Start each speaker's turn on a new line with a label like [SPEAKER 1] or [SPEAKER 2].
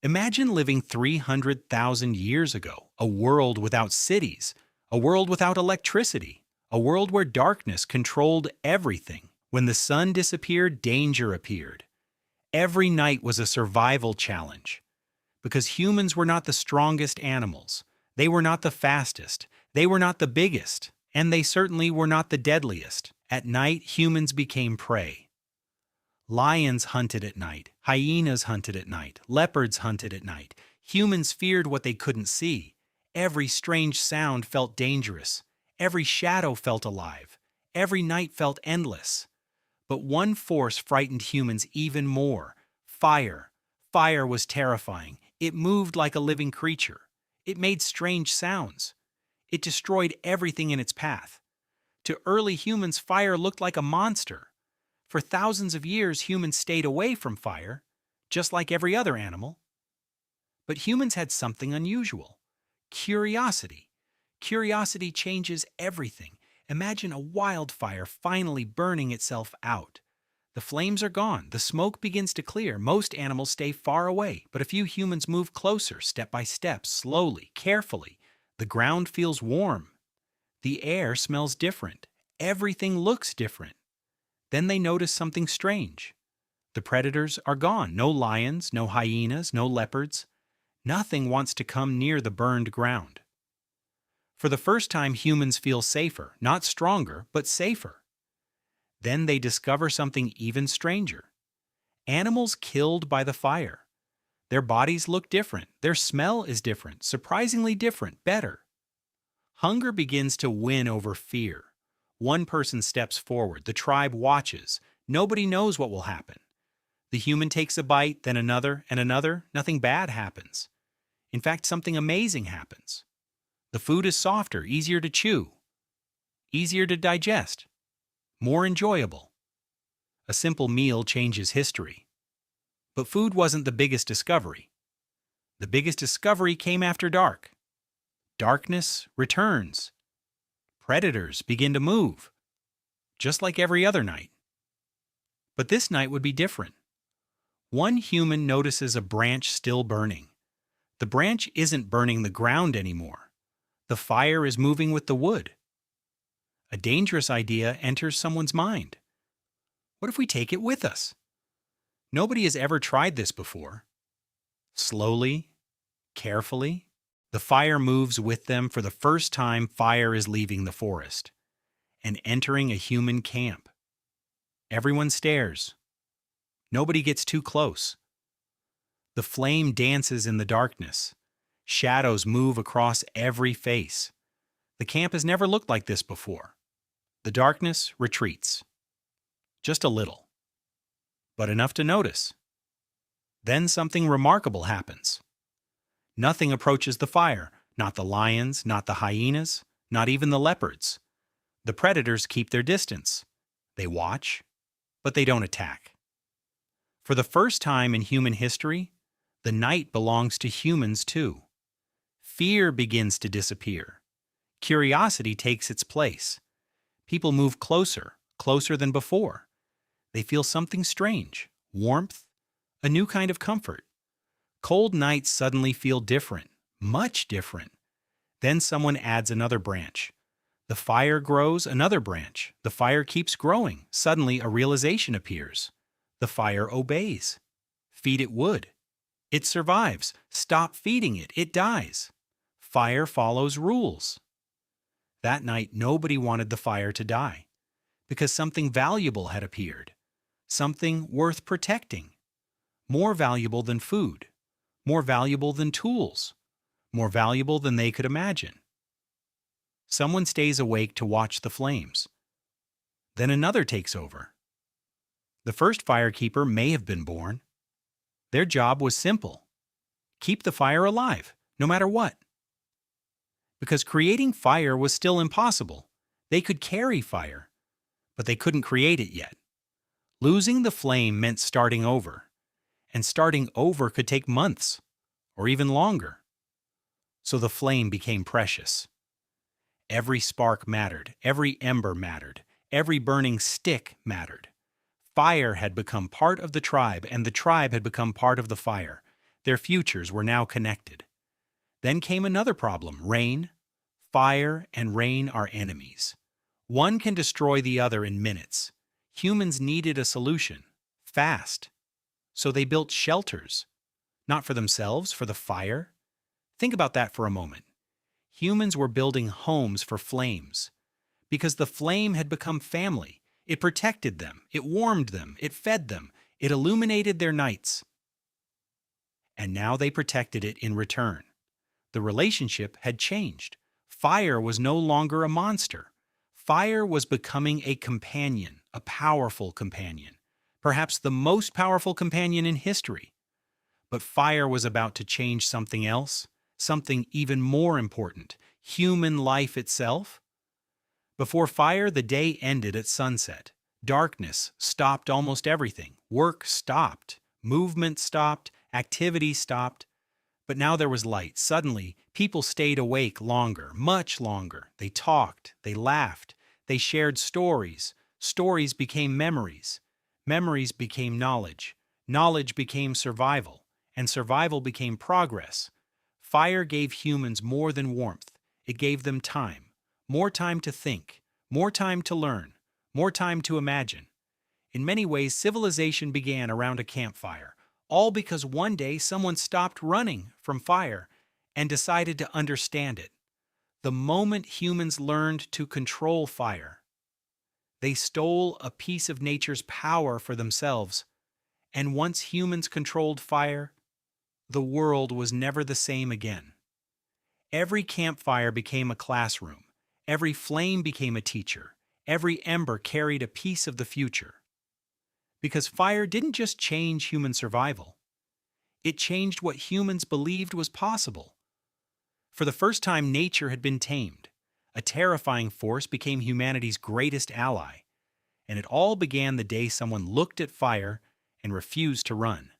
[SPEAKER 1] Imagine living 300,000 years ago, a world without cities, a world without electricity, a world where darkness controlled everything. When the sun disappeared, danger appeared. Every night was a survival challenge. Because humans were not the strongest animals, they were not the fastest, they were not the biggest, and they certainly were not the deadliest. At night, humans became prey. Lions hunted at night, hyenas hunted at night, leopards hunted at night. Humans feared what they couldn't see. Every strange sound felt dangerous. Every shadow felt alive. Every night felt endless. But one force frightened humans even more: fire. Fire was terrifying. It moved like a living creature. It made strange sounds. It destroyed everything in its path. To early humans, fire looked like a monster. For thousands of years, humans stayed away from fire, just like every other animal. But humans had something unusual: curiosity. Curiosity changes everything. Imagine a wildfire finally burning itself out. The flames are gone, the smoke begins to clear, most animals stay far away, but a few humans move closer, step by step, slowly, carefully. The ground feels warm. The air smells different. Everything looks different. Then they notice something strange. The predators are gone. No lions, no hyenas, no leopards. Nothing wants to come near the burned ground. For the first time, humans feel safer, not stronger, but safer. Then they discover something even stranger. Animals killed by the fire. Their bodies look different. Their smell is different, surprisingly different, better. Hunger begins to win over fear. One person steps forward. The tribe watches. Nobody knows what will happen. The human takes a bite, then another and another. Nothing bad happens. In fact, something amazing happens. The food is softer, easier to chew, easier to digest, more enjoyable. A simple meal changes history. But food wasn't the biggest discovery. The biggest discovery came after dark. Darkness returns. Predators begin to move, just like every other night. But this night would be different. One human notices a branch still burning. The branch isn't burning the ground anymore. The fire is moving with the wood. A dangerous idea enters someone's mind. What if we take it with us? Nobody has ever tried this before. Slowly, carefully, the fire moves with them. For the first time, fire is leaving the forest and entering a human camp. Everyone stares. Nobody gets too close. The flame dances in the darkness. Shadows move across every face. The camp has never looked like this before. The darkness retreats. Just a little, but enough to notice. Then something remarkable happens. Nothing approaches the fire, not the lions, not the hyenas, not even the leopards. The predators keep their distance. They watch, but they don't attack. For the first time in human history, the night belongs to humans too. Fear begins to disappear. Curiosity takes its place. People move closer, closer than before. They feel something strange, warmth, a new kind of comfort. Cold nights suddenly feel different, much different. Then someone adds another branch. The fire grows, another branch. The fire keeps growing. Suddenly a realization appears. The fire obeys. Feed it wood. It survives. Stop feeding it. It dies. Fire follows rules. That night, nobody wanted the fire to die, because something valuable had appeared, something worth protecting, more valuable than food, more valuable than tools, more valuable than they could imagine. Someone stays awake to watch the flames. Then another takes over. The first firekeeper may have been born. Their job was simple: keep the fire alive, no matter what. Because creating fire was still impossible. They could carry fire, but they couldn't create it yet. Losing the flame meant starting over, and starting over could take months, or even longer. So the flame became precious. Every spark mattered, every ember mattered, every burning stick mattered. Fire had become part of the tribe, and the tribe had become part of the fire. Their futures were now connected. Then came another problem: rain. Fire and rain are enemies. One can destroy the other in minutes. Humans needed a solution, fast. So they built shelters, not for themselves, for the fire. Think about that for a moment. Humans were building homes for flames, because the flame had become family. It protected them, it warmed them, it fed them, it illuminated their nights. And now they protected it in return. The relationship had changed. Fire was no longer a monster. Fire was becoming a companion, a powerful companion, perhaps the most powerful companion in history. But fire was about to change something else, something even more important: human life itself. Before fire, the day ended at sunset. Darkness stopped almost everything. Work stopped. Movement stopped. Activity stopped. But now there was light. Suddenly, people stayed awake longer, much longer. They talked. They laughed. They shared stories. Stories became memories. Memories became knowledge. Knowledge became survival. And survival became progress. Fire gave humans more than warmth. It gave them time. More time to think, more time to learn, more time to imagine. In many ways, civilization began around a campfire, all because one day someone stopped running from fire and decided to understand it. The moment humans learned to control fire, they stole a piece of nature's power for themselves. And once humans controlled fire, the world was never the same again. Every campfire became a classroom. Every flame became a teacher. Every ember carried a piece of the future. Because fire didn't just change human survival. It changed what humans believed was possible. For the first time, nature had been tamed. A terrifying force became humanity's greatest ally. And it all began the day someone looked at fire and refused to run.